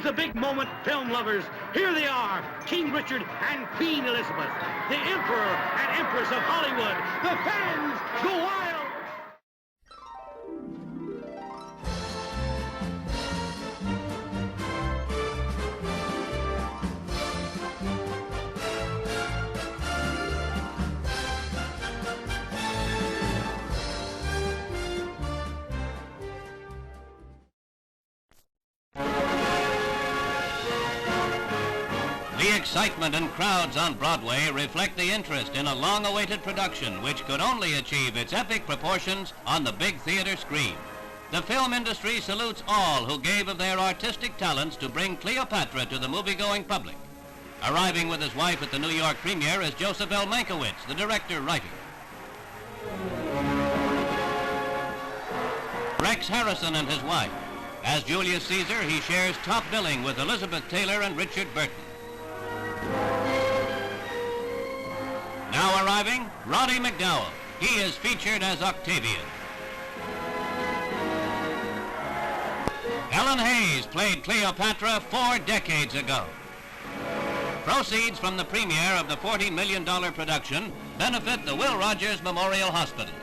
is the big moment, film lovers. Here they are, King Richard and Queen Elizabeth, the Emperor and Empress of Hollywood. The fans go wild. The excitement and crowds on Broadway reflect the interest in a long-awaited production which could only achieve its epic proportions on the big theater screen. The film industry salutes all who gave of their artistic talents to bring Cleopatra to the movie-going public. Arriving with his wife at the New York premiere is Joseph L. Mankiewicz, the director-writer. Rex Harrison and his wife. As Julius Caesar, he shares top billing with Elizabeth Taylor and Richard Burton. Now arriving, Roddy McDowall. He is featured as Octavian. Ellen Hayes played Cleopatra 4 decades ago. Proceeds from the premiere of the $40 million production benefit the Will Rogers Memorial Hospital.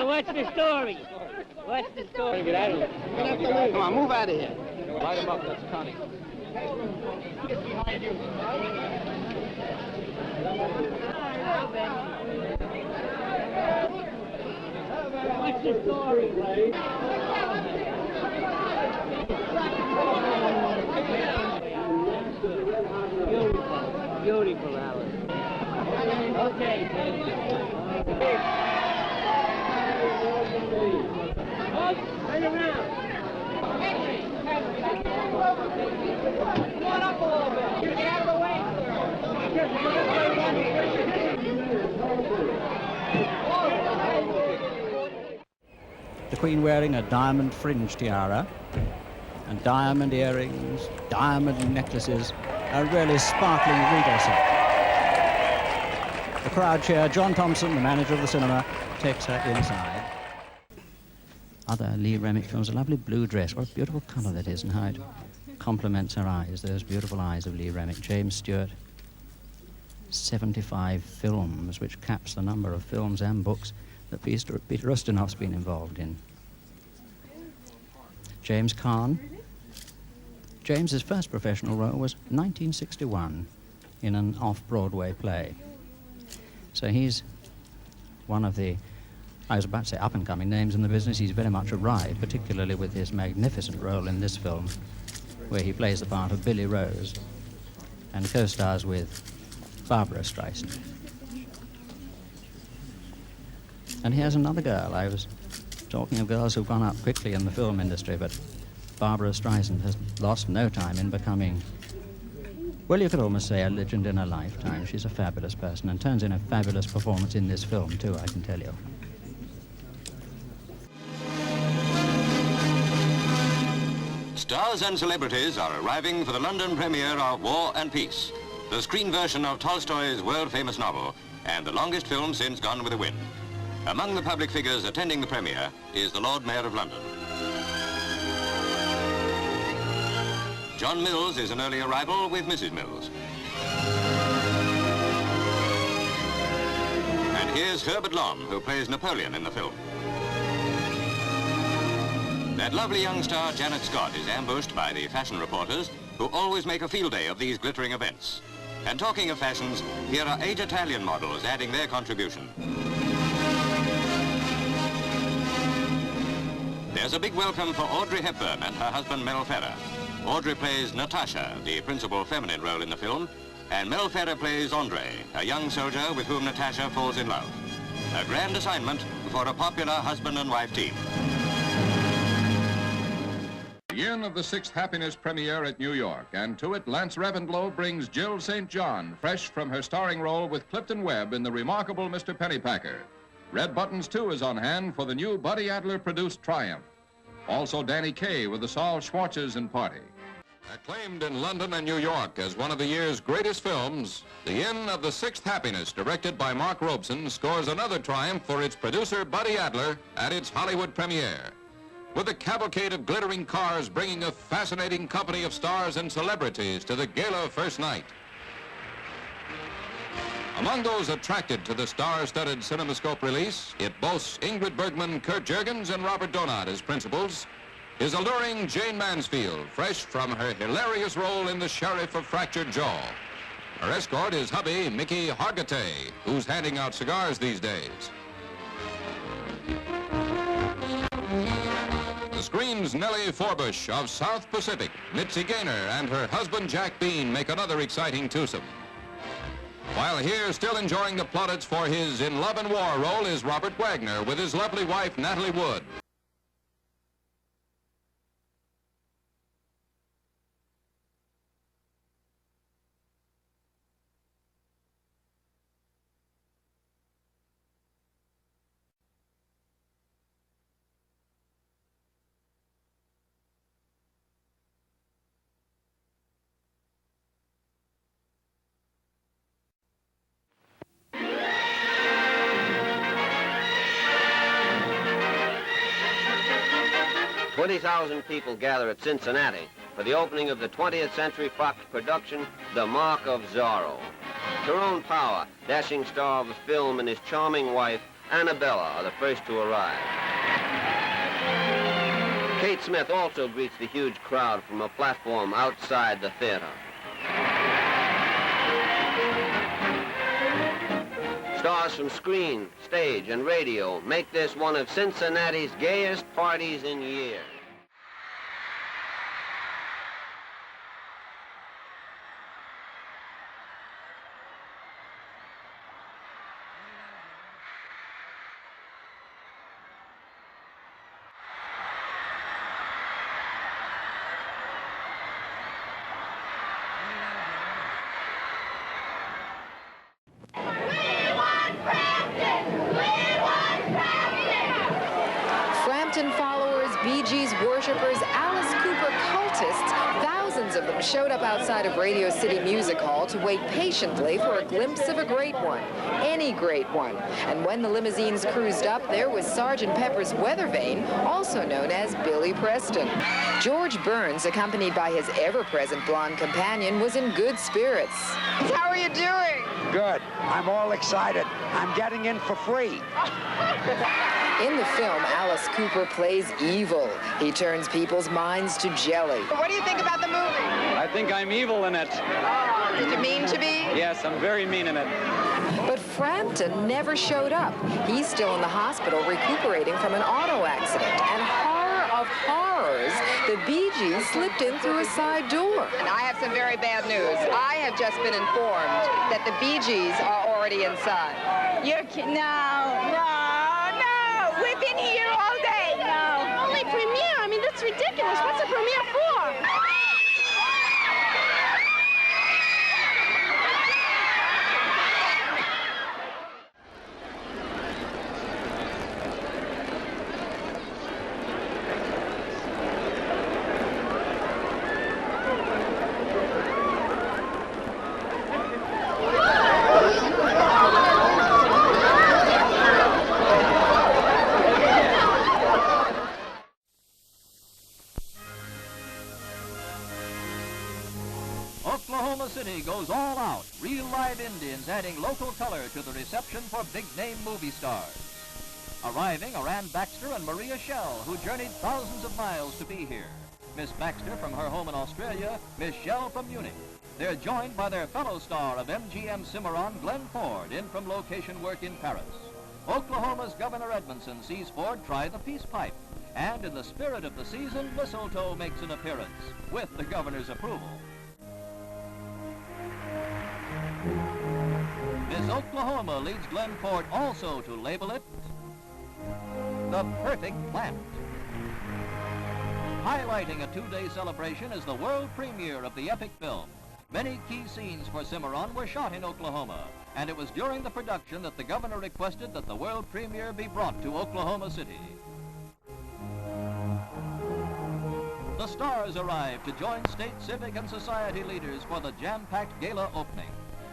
What's the story? What's the story? Get out of here. Come on, move out of here. Light him up, that's Connie. Get behind you. What's the story, Ray? Beautiful. Beautiful, Alice. Okay, turn around. Come on up a little bit. Get out of the way. The Queen wearing a diamond fringe tiara and diamond earrings, diamond necklaces, a really sparkling regal set. The crowd cheer. John Thompson, the manager of the cinema, takes her inside. Other Lee Remick films, a lovely blue dress. What a beautiful colour that is, and how it complements her eyes, those beautiful eyes of Lee Remick. James Stewart, 75 films, which caps the number of films and books that Peter Ustinov's been involved in. James Caan. James's first professional role was 1961 in an off-Broadway play. So he's one of the, I was about to say up-and-coming names in the business. He's very much arrived, particularly with his magnificent role in this film, where he plays the part of Billy Rose and co-stars with Barbara Streisand. And here's another girl. I was talking of girls who've gone up quickly in the film industry, but Barbara Streisand has lost no time in becoming, well, you could almost say a legend in a lifetime. She's a fabulous person and turns in a fabulous performance in this film, too, I can tell you. Stars and celebrities are arriving for the London premiere of War and Peace, the screen version of Tolstoy's world-famous novel and the longest film since Gone with the Wind. Among the public figures attending the premiere is the Lord Mayor of London. John Mills is an early arrival with Mrs. Mills. And here's Herbert Lom, who plays Napoleon in the film. That lovely young star, Janet Scott, is ambushed by the fashion reporters who always make a field day of these glittering events. And talking of fashions, here are 8 Italian models adding their contribution. There's a big welcome for Audrey Hepburn and her husband, Mel Ferrer. Audrey plays Natasha, the principal feminine role in the film, and Mel Ferrer plays Andre, a young soldier with whom Natasha falls in love. A grand assignment for a popular husband and wife team. Begin of the 6th Happiness premiere at New York, and to it, Lance Ravenglow brings Jill St. John, fresh from her starring role with Clifton Webb in the remarkable Mr. Pennypacker. Red Buttons, too, is on hand for the new Buddy Adler-produced Triumph. Also Danny Kaye with the Saul Schwartzes and Party. Acclaimed in London and New York as one of the year's greatest films, The Inn of the Sixth Happiness, directed by Mark Robeson, scores another triumph for its producer, Buddy Adler, at its Hollywood premiere. With a cavalcade of glittering cars bringing a fascinating company of stars and celebrities to the gala first night. Among those attracted to the star-studded CinemaScope release, it boasts Ingrid Bergman, Kurt Jurgens, and Robert Donat as principals, is alluring Jane Mansfield, fresh from her hilarious role in The Sheriff of Fractured Jaw. Her escort is hubby Mickey Hargitay, who's handing out cigars these days. The screen's Nellie Forbush of South Pacific, Mitzi Gaynor, and her husband Jack Bean make another exciting twosome. While here, still enjoying the plaudits for his In Love and War role, is Robert Wagner with his lovely wife Natalie Wood. $20,000 people gather at Cincinnati for the opening of the 20th Century Fox production, The Mark of Zorro. Tyrone Power, dashing star of the film, and his charming wife, Annabella, are the first to arrive. Kate Smith also greets the huge crowd from a platform outside the theater. Stars from screen, stage, and radio make this one of Cincinnati's gayest parties in years. Frampton followers, Bee Gees worshippers, Alice Cooper cultists, thousands of them showed up outside of Radio City Music Hall to wait patiently for a glimpse of a great one, any great one. And when the limousines cruised up, there was Sgt. Pepper's Weathervane, also known as Billy Preston. George Burns, accompanied by his ever-present blonde companion, was in good spirits. How are you doing? Good. I'm all excited. I'm getting in for free. In the film, Alice Cooper plays evil. He turns people's minds to jelly. What do you think about the movie? I think I'm evil in it. Did you mean to be? Yes, I'm very mean in it. But Frampton never showed up. He's still in the hospital recuperating from an auto accident. And horror of horrors, the Bee Gees slipped in through a side door. And I have some very bad news. I have just been informed that the Bee Gees are already inside. You're kidding. No. We've been here all day. No. Only premiere. I mean, that's ridiculous. What's a premiere for? Oklahoma City goes all out. Real live Indians adding local color to the reception for big-name movie stars. Arriving are Ann Baxter and Maria Schell, who journeyed thousands of miles to be here. Miss Baxter from her home in Australia, Miss Schell from Munich. They're joined by their fellow star of MGM Cimarron, Glenn Ford, in from location work in Paris. Oklahoma's Governor Edmondson sees Ford try the peace pipe. And in the spirit of the season, mistletoe makes an appearance, with the governor's approval. Miss Oklahoma leads Glenn Ford also to label it the perfect plant. Highlighting a two-day celebration is the world premiere of the epic film. Many key scenes for Cimarron were shot in Oklahoma, and it was during the production that the governor requested that the world premiere be brought to Oklahoma City. The stars arrive to join state, civic, and society leaders for the jam-packed gala opening.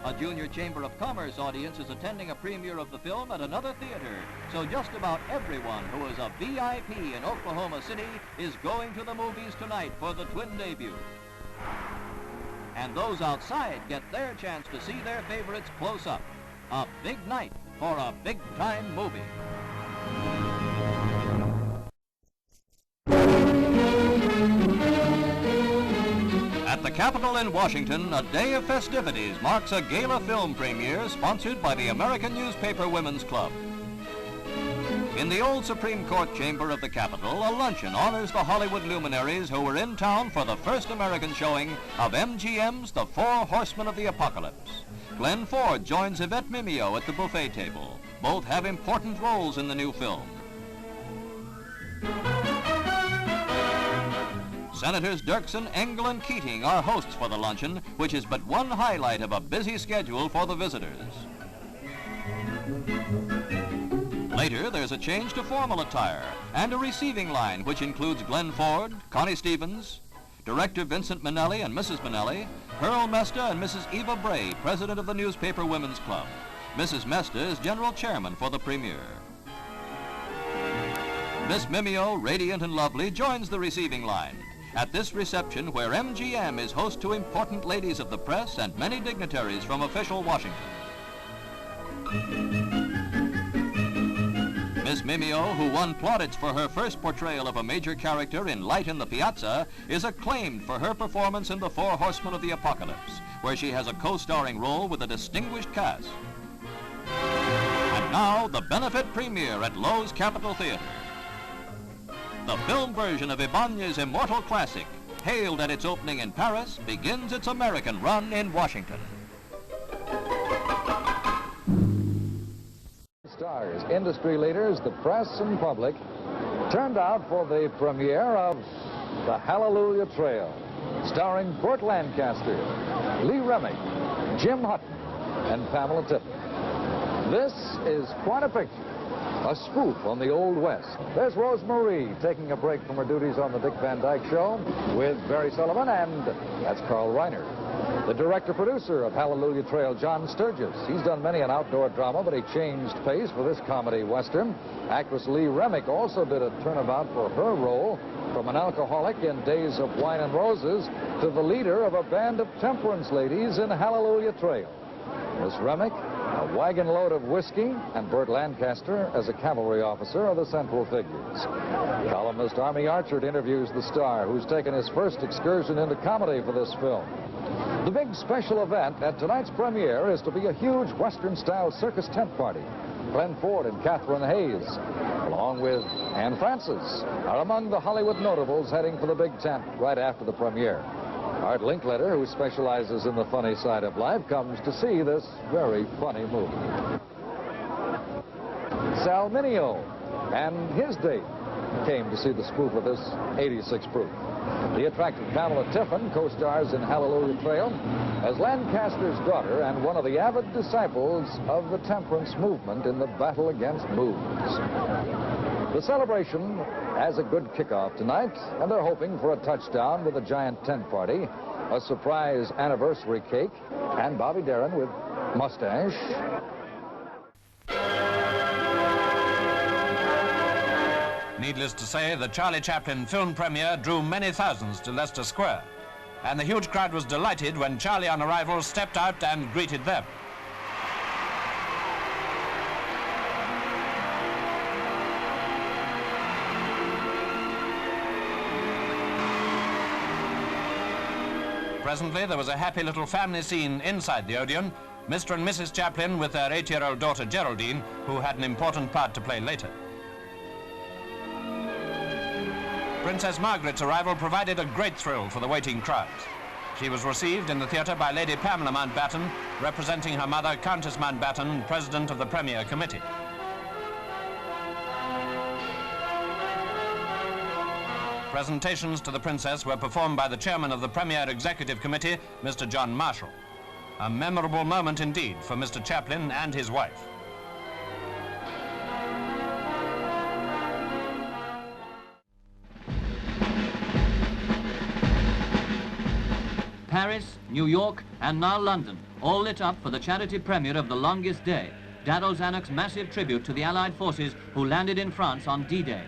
A Junior Chamber of Commerce audience is attending a premiere of the film at another theater, so just about everyone who is a VIP in Oklahoma City is going to the movies tonight for the twin debut. And those outside get their chance to see their favorites close up. A big night for a big-time movie. At the Capitol in Washington, a day of festivities marks a gala film premiere sponsored by the American Newspaper Women's Club. In the old Supreme Court chamber of the Capitol, a luncheon honors the Hollywood luminaries who were in town for the first American showing of MGM's The Four Horsemen of the Apocalypse. Glenn Ford joins Yvette Mimeo at the buffet table. Both have important roles in the new film. Senators Dirksen, Engel, and Keating are hosts for the luncheon, which is but one highlight of a busy schedule for the visitors. Later, there's a change to formal attire and a receiving line, which includes Glenn Ford, Connie Stevens, Director Vincent Minnelli and Mrs. Minnelli, Pearl Mesta and Mrs. Eva Bray, President of the Newspaper Women's Club. Mrs. Mesta is General Chairman for the premiere. Miss Mimeo, radiant and lovely, joins the receiving line at this reception where MGM is host to important ladies of the press and many dignitaries from official Washington. Miss Mimeo, who won plaudits for her first portrayal of a major character in Light in the Piazza, is acclaimed for her performance in The Four Horsemen of the Apocalypse, where she has a co-starring role with a distinguished cast. And now, the benefit premiere at Loew's Capitol Theater. The film version of Ibanez's immortal classic, hailed at its opening in Paris, begins its American run in Washington. Stars, industry leaders, the press and public turned out for the premiere of The Hallelujah Trail, starring Burt Lancaster, Lee Remick, Jim Hutton, and Pamela Tippett. This is quite a picture, a spoof on the Old West. There's Rose Marie taking a break from her duties on the Dick Van Dyke Show with Barry Sullivan, and that's Carl Reiner. The director-producer of Hallelujah Trail, John Sturgis. He's done many an outdoor drama, but he changed pace for this comedy western. Actress Lee Remick also did a turnabout for her role, from an alcoholic in Days of Wine and Roses to the leader of a band of temperance ladies in Hallelujah Trail. Miss Remick, a wagon load of whiskey, and Burt Lancaster as a cavalry officer are the central figures. Columnist Army Archerd interviews the star, who's taken his first excursion into comedy for this film. The big special event at tonight's premiere is to be a huge Western-style circus tent party. Glenn Ford and Catherine Hayes, along with Anne Francis, are among the Hollywood notables heading for the big tent right after the premiere. Art Linkletter, who specializes in the funny side of life, comes to see this very funny movie. Sal Mineo and his date came to see the spoof of this 86 proof. The attractive Pamela Tiffin co-stars in Hallelujah Trail as Lancaster's daughter and one of the avid disciples of the temperance movement in the battle against booze. The celebration has a good kickoff tonight, and they're hoping for a touchdown with a giant tent party, a surprise anniversary cake, and Bobby Darin with mustache. Needless to say, the Charlie Chaplin film premiere drew many thousands to Leicester Square, and the huge crowd was delighted when Charlie, on arrival, stepped out and greeted them. Presently, there was a happy little family scene inside the Odeon, Mr. and Mrs. Chaplin with their 8-year-old daughter Geraldine, who had an important part to play later. Princess Margaret's arrival provided a great thrill for the waiting crowds. She was received in the theatre by Lady Pamela Mountbatten, representing her mother, Countess Mountbatten, President of the Premier Committee. Presentations to the Princess were performed by the Chairman of the Premier Executive Committee, Mr. John Marshall. A memorable moment indeed for Mr. Chaplin and his wife. Paris, New York, and now London, all lit up for the charity premiere of The Longest Day, Darryl Zanuck's massive tribute to the Allied forces who landed in France on D-Day.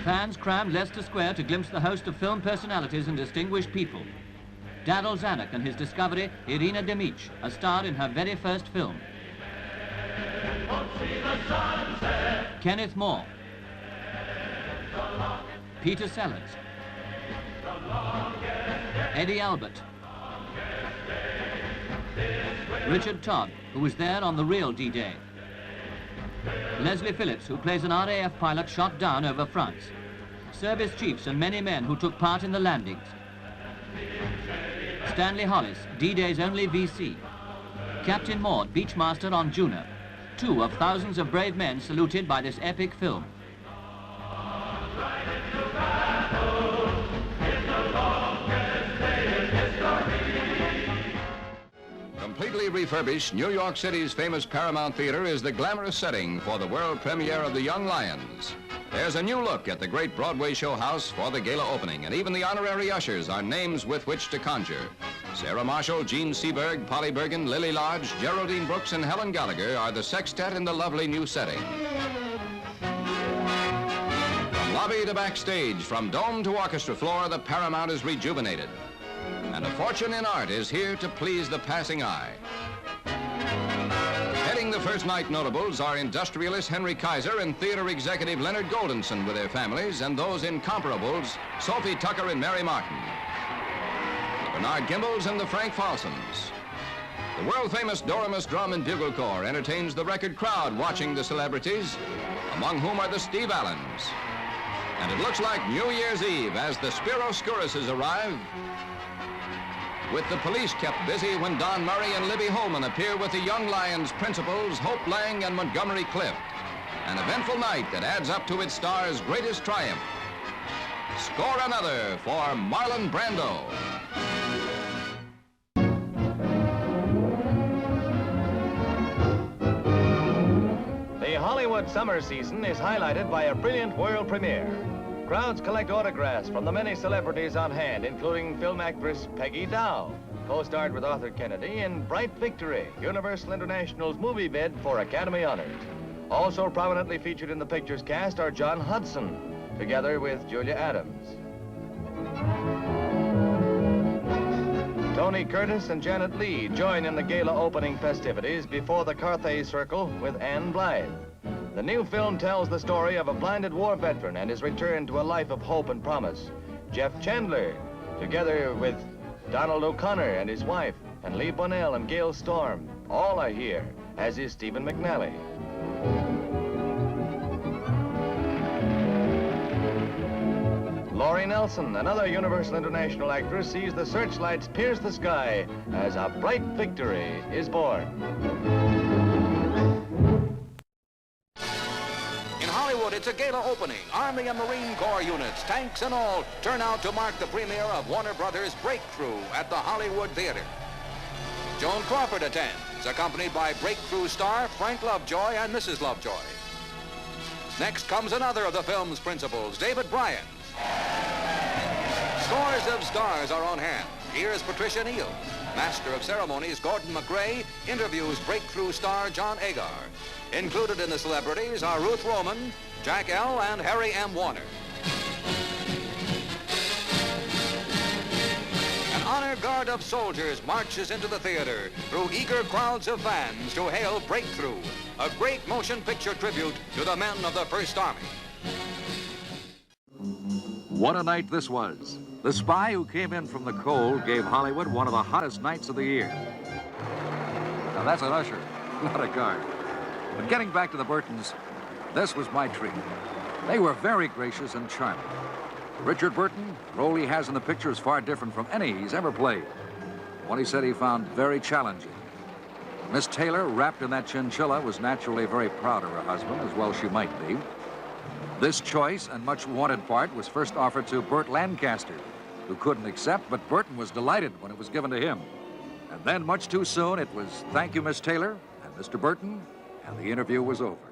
Fans crammed Leicester Square to glimpse the host of film personalities and distinguished people. Darryl Zanuck and his discovery, Irina Demic, a star in her very first film. Kenneth More. Peter Sellers. Eddie Albert. Richard Todd, who was there on the real D-Day. Leslie Phillips, who plays an RAF pilot shot down over France. Service chiefs and many men who took part in the landings. Stanley Hollis, D-Day's only VC. Captain Maud, Beachmaster on Juno. Two of thousands of brave men saluted by this epic film. Completely refurbished, New York City's famous Paramount Theater is the glamorous setting for the world premiere of The Young Lions. There's a new look at the great Broadway show house for the gala opening, and even the honorary ushers are names with which to conjure. Sarah Marshall, Gene Seberg, Polly Bergen, Lily Lodge, Geraldine Brooks, and Helen Gallagher are the sextet in the lovely new setting. From lobby to backstage, from dome to orchestra floor, the Paramount is rejuvenated. And a fortune in art is here to please the passing eye. Heading the first night notables are industrialist Henry Kaiser and theater executive Leonard Goldenson with their families, and those incomparables, Sophie Tucker and Mary Martin. The Bernard Gimbles and the Frank Falsons. The world-famous Doremus Drum and Bugle Corps entertains the record crowd watching the celebrities, among whom are the Steve Allens. And it looks like New Year's Eve as the Spiro Skourises arrive, with the police kept busy when Don Murray and Libby Holman appear with the Young Lions principals Hope Lang and Montgomery Clift. An eventful night that adds up to its star's greatest triumph. Score another for Marlon Brando. The Hollywood summer season is highlighted by a brilliant world premiere. Crowds collect autographs from the many celebrities on hand, including film actress Peggy Dow, co-starred with Arthur Kennedy in Bright Victory, Universal International's movie bid for Academy honors. Also prominently featured in the picture's cast are John Hudson, together with Julia Adams. Tony Curtis and Janet Leigh join in the gala opening festivities before the Carthay Circle with Ann Blythe. The new film tells the story of a blinded war veteran and his return to a life of hope and promise. Jeff Chandler, together with Donald O'Connor and his wife, and Lee Bonnell and Gail Storm, all are here, as is Stephen McNally. Laurie Nelson, another Universal International actress, sees the searchlights pierce the sky as a bright victory is born. It's a gala opening. Army and Marine Corps units, tanks and all, turn out to mark the premiere of Warner Brothers' Breakthrough at the Hollywood Theater. Joan Crawford attends, accompanied by Breakthrough star Frank Lovejoy and Mrs. Lovejoy. Next comes another of the film's principals, David Bryan. Scores of stars are on hand. Here's Patricia Neal. Master of Ceremonies Gordon McRae interviews Breakthrough star John Agar. Included in the celebrities are Ruth Roman, Jack L. and Harry M. Warner. An honor guard of soldiers marches into the theater through eager crowds of fans to hail Breakthrough, a great motion picture tribute to the men of the First Army. What a night this was. The spy who came in from the cold gave Hollywood one of the hottest nights of the year. Now that's an usher, not a guard. But getting back to the Burtons, this was my treat. They were very gracious and charming. Richard Burton, the role he has in the picture is far different from any he's ever played. One he said he found very challenging. Miss Taylor, wrapped in that chinchilla, was naturally very proud of her husband, as well she might be. This choice and much wanted part was first offered to Burt Lancaster, who couldn't accept, but Burton was delighted when it was given to him. And then, much too soon, it was thank you, Miss Taylor, and Mr. Burton, and the interview was over.